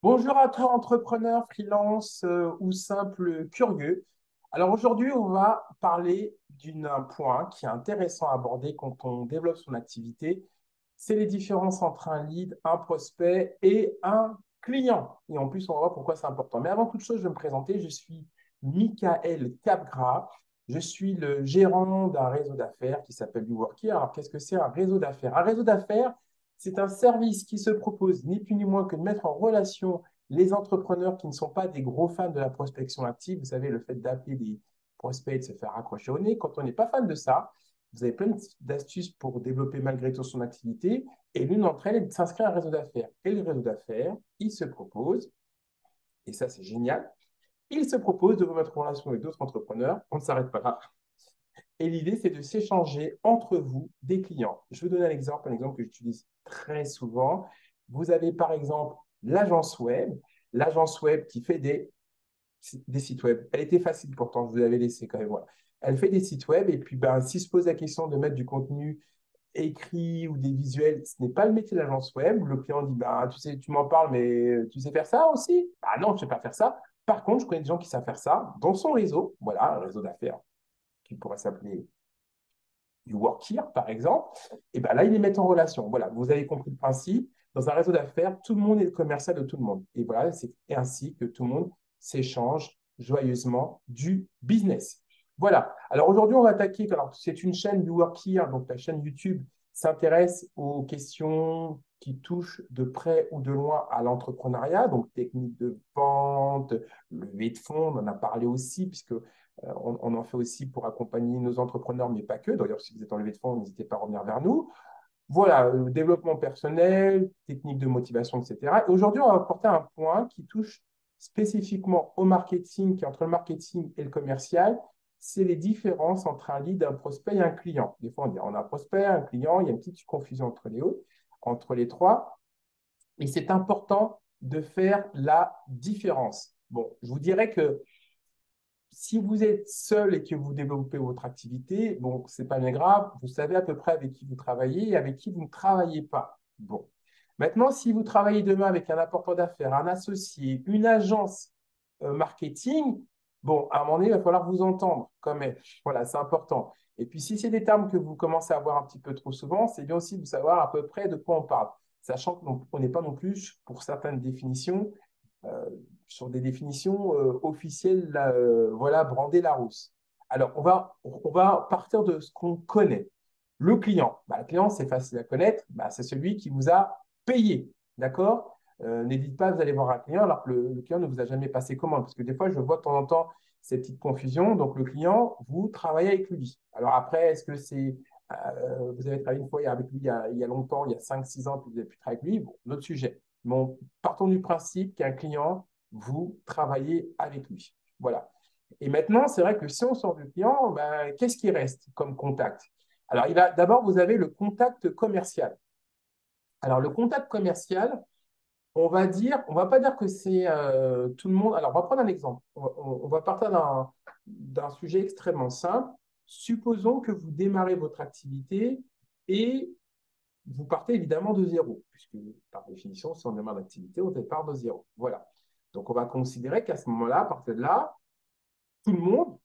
Bonjour à toi, entrepreneur, freelance ou simple curieux. Alors aujourd'hui, on va parler d'un point qui est intéressant à aborder quand on développe son activité. C'est les différences entre un lead, un prospect et un client. Et en plus, on va voir pourquoi c'est important. Mais avant toute chose, je vais me présenter. Je suis Michael Capgras. Je suis le gérant d'un réseau d'affaires qui s'appelle YouWorky. Alors, qu'est-ce que c'est un réseau d'affaires? Un réseau d'affaires, c'est un service qui se propose ni plus ni moins que de mettre en relation les entrepreneurs qui ne sont pas des gros fans de la prospection active. Vous savez, le fait d'appeler des prospects et de se faire accrocher au nez. Quand on n'est pas fan de ça, vous avez plein d'astuces pour développer malgré tout son activité. Et l'une d'entre elles est de s'inscrire à un réseau d'affaires. Et le réseau d'affaires, il se propose, et ça c'est génial, il se propose de vous mettre en relation avec d'autres entrepreneurs. On ne s'arrête pas là. Et l'idée, c'est de s'échanger entre vous des clients. Je vais vous donner un exemple que j'utilise très souvent. Vous avez par exemple l'agence web qui fait des sites web. Elle était facile pourtant, je vous l'avais laissé quand même. Voilà. Elle fait des sites web et puis ben, si se pose la question de mettre du contenu écrit ou des visuels, ce n'est pas le métier de l'agence web. Le client dit, bah, tu sais, tu m'en parles, mais tu sais faire ça aussi? Ah non, je ne sais pas faire ça. Par contre, je connais des gens qui savent faire ça dans son réseau. Voilà, un réseau d'affaires qui pourrait s'appeler du work here, par exemple, et ben là, ils les mettent en relation. Voilà, vous avez compris le principe. Dans un réseau d'affaires, tout le monde est le commercial de tout le monde. Et voilà, c'est ainsi que tout le monde s'échange joyeusement du business. Voilà. Alors aujourd'hui, on va attaquer. Alors, c'est une chaîne du Work Here, donc la chaîne YouTube s'intéresse aux questions qui touchent de près ou de loin à l'entrepreneuriat, donc technique de vente, levée de fonds, on en a parlé aussi, puisque on en fait aussi pour accompagner nos entrepreneurs, mais pas que. D'ailleurs, si vous êtes en levée de fonds, n'hésitez pas à revenir vers nous. Voilà, développement personnel, technique de motivation, etc. Et aujourd'hui, on va apporter un point qui touche spécifiquement au marketing, qui est entre le marketing et le commercial. C'est les différences entre un lead, un prospect et un client. Des fois, on dit on a un prospect, un client, il y a une petite confusion entre les trois. Et c'est important de faire la différence. Bon, je vous dirais que si vous êtes seul et que vous développez votre activité, bon, c'est pas bien grave, vous savez à peu près avec qui vous travaillez et avec qui vous ne travaillez pas. Bon. Maintenant, si vous travaillez demain avec un apporteur d'affaires, un associé, une agence marketing, bon, à un moment donné, il va falloir vous entendre quand même. Voilà, c'est important. Et puis, si c'est des termes que vous commencez à voir un petit peu trop souvent, c'est bien aussi de savoir à peu près de quoi on parle, sachant qu'on n'est pas non plus, pour certaines définitions, euh, sur des définitions officielles, là, voilà, brander la rousse. Alors, on va partir de ce qu'on connaît. Le client. Bah, le client, c'est facile à connaître. Bah, c'est celui qui vous a payé. D'accord. N'hésitez pas, vous allez voir un client alors que le client ne vous a jamais passé commande. Parce que des fois, je vois de temps en temps ces petites confusions. Donc, le client, vous travaillez avec lui. Alors après, est-ce que c'est vous avez travaillé une fois avec lui il y a longtemps, il y a 5 6 ans, puis vous avez pu travailler avec lui, bon, notre sujet. Bon, partons du principe qu'un client, vous travaillez avec lui. Voilà. Et maintenant, c'est vrai que si on sort du client, ben, qu'est-ce qui reste comme contact? Alors, d'abord, vous avez le contact commercial. Alors, le contact commercial, on va pas dire que c'est tout le monde. Alors, on va prendre un exemple. On va partir d'un sujet extrêmement simple. Supposons que vous démarrez votre activité et vous partez évidemment de zéro, puisque par définition, si on démarre l'activité, on part de zéro. Voilà. Donc, on va considérer qu'à ce moment-là, à partir de là, tout le monde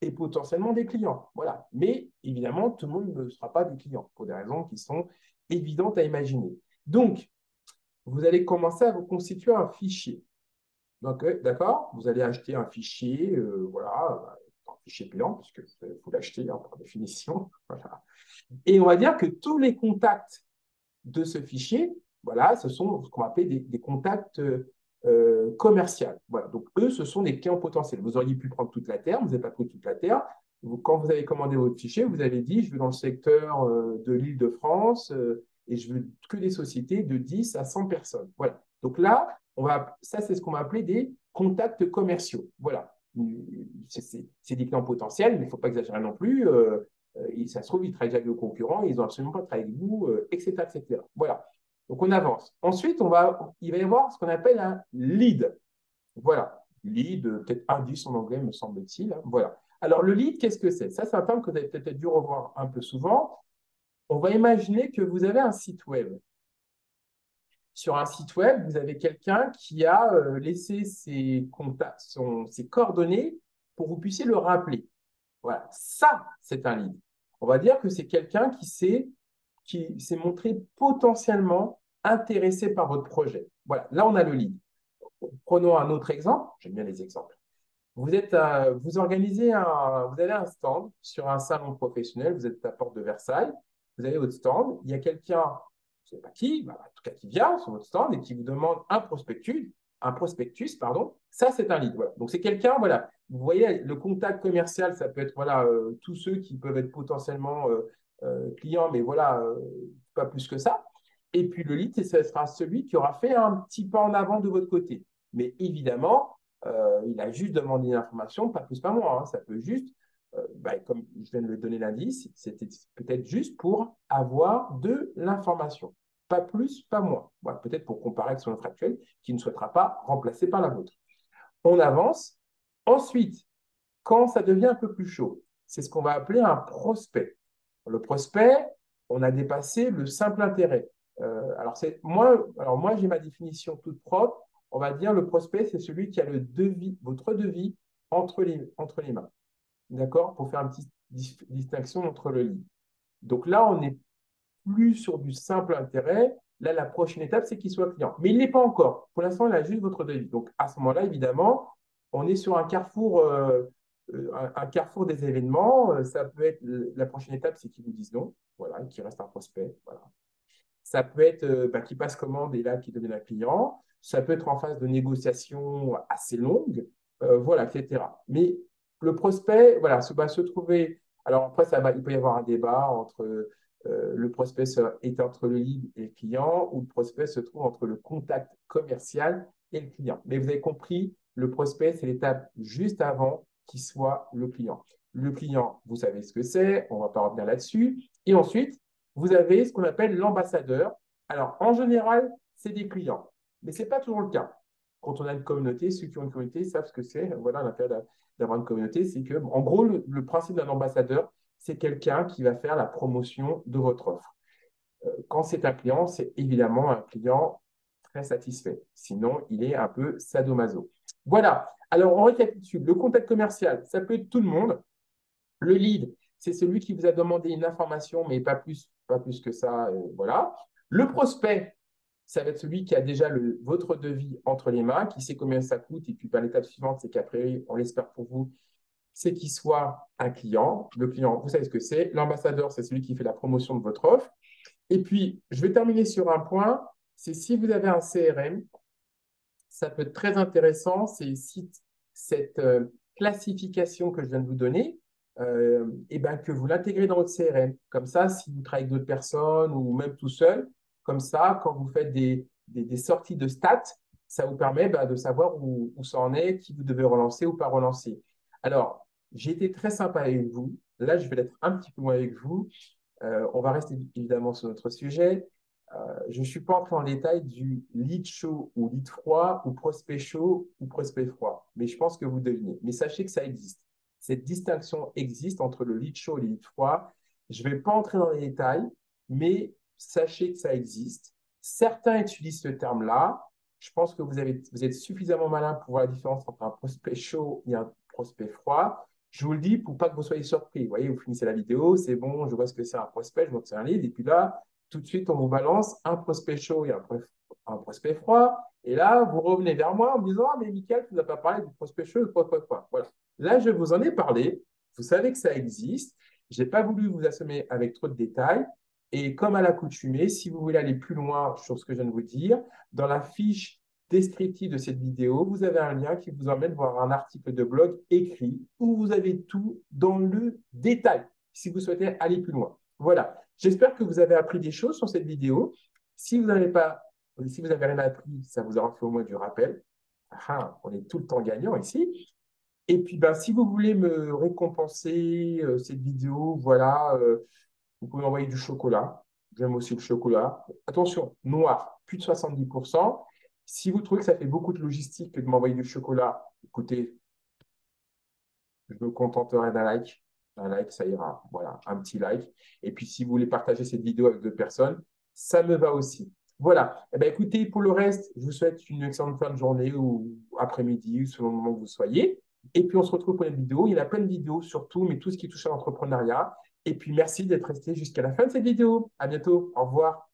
est potentiellement des clients. Voilà. Mais évidemment, tout le monde ne sera pas des clients pour des raisons qui sont évidentes à imaginer. Donc, vous allez commencer à vous constituer un fichier. Donc, d'accord, vous allez acheter un fichier, voilà, un fichier payant, puisque vous l'achetez hein, par définition. Voilà. Et on va dire que tous les contacts de ce fichier, voilà, ce sont ce qu'on va appeler des contacts commerciaux. Voilà, donc eux, ce sont des clients potentiels. Vous auriez pu prendre toute la Terre, vous n'avez pas pris toute la Terre. Quand vous avez commandé votre fichier, vous avez dit, je veux dans le secteur de l'Île-de-France et je veux que des sociétés de 10 à 100 personnes. Voilà. Donc là, ça, c'est ce qu'on va appeler des contacts commerciaux. Voilà. C'est des clients potentiels, mais il ne faut pas exagérer non plus. Ça se trouve, ils travaillent déjà avec le concurrent, ils n'ont absolument pas travaillé avec vous, etc., etc. Voilà. Donc, on avance. Ensuite, il va y avoir ce qu'on appelle un lead. Voilà. Lead, peut-être indice en anglais, me semble-t-il. Hein. Voilà. Alors, le lead, qu'est-ce que c'est? Ça, c'est un terme que vous avez peut-être dû revoir un peu souvent. On va imaginer que vous avez un site web. sur un site web, vous avez quelqu'un qui a laissé ses contacts, ses coordonnées pour que vous puissiez le rappeler. Voilà, ça, c'est un lead. On va dire que c'est quelqu'un qui s'est montré potentiellement intéressé par votre projet. Voilà, là, on a le lead. Prenons un autre exemple. J'aime bien les exemples. Vous organisez vous avez un stand sur un salon professionnel, vous êtes à la porte de Versailles, vous avez votre stand, il y a quelqu'un, je ne sais pas qui, bah, en tout cas qui vient sur votre stand et qui vous demande un prospectus, pardon, ça c'est un lead. Voilà. Donc c'est quelqu'un, voilà, vous voyez, le contact commercial, ça peut être voilà, tous ceux qui peuvent être potentiellement clients, mais voilà, pas plus que ça. Et puis le lead, ce sera celui qui aura fait un petit pas en avant de votre côté. Mais évidemment, il a juste demandé une information, pas plus, pas moins. Hein. Ça peut juste, bah, comme je viens de le donner l'indice, c'était peut-être juste pour avoir de l'information. Pas plus, pas moins. Voilà, peut-être pour comparer avec son offre actuelle qui ne souhaitera pas remplacer par la vôtre. On avance. Ensuite, quand ça devient un peu plus chaud, c'est ce qu'on va appeler un prospect. Le prospect, on a dépassé le simple intérêt. Alors moi, j'ai ma définition toute propre. On va dire le prospect, c'est celui qui a votre devis entre les mains. D'accord? Pour faire une petite distinction entre le lead. Donc là, on n'est plus sur du simple intérêt. Là, la prochaine étape, c'est qu'il soit client. Mais il ne l'est pas encore. Pour l'instant, il a juste votre devis. Donc à ce moment-là, évidemment, on est sur un carrefour des événements. Ça peut être la prochaine étape, c'est qu'ils vous disent non, voilà, et qu'il reste un prospect. Voilà. Ça peut être qu'il passe commande et là qu'il devienne un client. Ça peut être en phase de négociation assez longue, voilà, etc. Mais le prospect, voilà, va se trouver. Alors après, il peut y avoir un débat entre le prospect est entre le lead et le client, ou le prospect se trouve entre le contact commercial et le client. Mais vous avez compris, le prospect, c'est l'étape juste avant qu'il soit le client. Le client, vous savez ce que c'est, on ne va pas revenir là-dessus. Et ensuite, vous avez ce qu'on appelle l'ambassadeur. Alors, en général, c'est des clients, mais ce n'est pas toujours le cas. Quand on a une communauté, ceux qui ont une communauté savent ce que c'est. Voilà l'intérêt d'avoir une communauté, c'est que, en gros, le principe d'un ambassadeur, c'est quelqu'un qui va faire la promotion de votre offre. Quand c'est un client, c'est évidemment un client très satisfait. Sinon, il est un peu sadomaso. Voilà. Alors, on récapitule. Le contact commercial, ça peut être tout le monde. Le lead, c'est celui qui vous a demandé une information, mais pas plus que ça. Voilà. Le prospect, ça va être celui qui a déjà votre devis entre les mains, qui sait combien ça coûte. Et puis, l'étape suivante, c'est qu'après, on l'espère pour vous, c'est qu'il soit un client. Le client, vous savez ce que c'est. L'ambassadeur, c'est celui qui fait la promotion de votre offre. Et puis, je vais terminer sur un point, c'est si vous avez un CRM, ça peut être très intéressant, c'est si cette classification que je viens de vous donner, et ben, que vous l'intégrez dans votre CRM. Comme ça, si vous travaillez avec d'autres personnes ou même tout seul, comme ça, quand vous faites des sorties de stats, ça vous permet de savoir où ça en est, qui vous devez relancer ou pas relancer. Alors, j'ai été très sympa avec vous. Là, je vais être un petit peu moins avec vous. On va rester évidemment sur notre sujet. Je ne suis pas entré en détail du lead chaud ou lead froid ou prospect chaud ou prospect froid, mais je pense que vous devinez. Mais sachez que ça existe. Cette distinction existe entre le lead chaud et le lead froid. Je ne vais pas entrer dans les détails, mais sachez que ça existe. Certains utilisent ce terme-là. Je pense que vous êtes suffisamment malin pour voir la différence entre un prospect chaud et un prospect froid. Je vous le dis pour pas que vous soyez surpris. Vous voyez, vous finissez la vidéo, c'est bon, je vois ce que c'est un prospect, je vois que c'est un lead, et puis là, tout de suite, on vous balance un prospect chaud et un prospect froid. Et là, vous revenez vers moi en me disant, ah, mais Mickaël, tu n'as pas parlé du prospect chaud et du prospect froid. Voilà. Là, je vous en ai parlé. Vous savez que ça existe. Je n'ai pas voulu vous assommer avec trop de détails. Et comme à l'accoutumée, si vous voulez aller plus loin sur ce que je viens de vous dire, dans la fiche descriptive de cette vidéo, vous avez un lien qui vous emmène voir un article de blog écrit où vous avez tout dans le détail si vous souhaitez aller plus loin. Voilà. J'espère que vous avez appris des choses sur cette vidéo. Si vous n'avez pas, si vous n'avez rien appris, ça vous aura fait au moins du rappel. Ah, on est tout le temps gagnant ici. Et puis, si vous voulez me récompenser cette vidéo, voilà, vous pouvez m'envoyer du chocolat. J'aime aussi le chocolat. Attention, noir, plus de 70%. Si vous trouvez que ça fait beaucoup de logistique de m'envoyer du chocolat, écoutez, je me contenterai d'un like. Un like, ça ira. Voilà, un petit like. Et puis, si vous voulez partager cette vidéo avec deux personnes, ça me va aussi. Voilà. Eh ben, écoutez, pour le reste, je vous souhaite une excellente fin de journée ou après-midi, selon le moment que vous soyez. Et puis, on se retrouve pour une vidéo. Il y en a plein de vidéos sur tout, mais tout ce qui touche à l'entrepreneuriat. Et puis, merci d'être resté jusqu'à la fin de cette vidéo. À bientôt. Au revoir.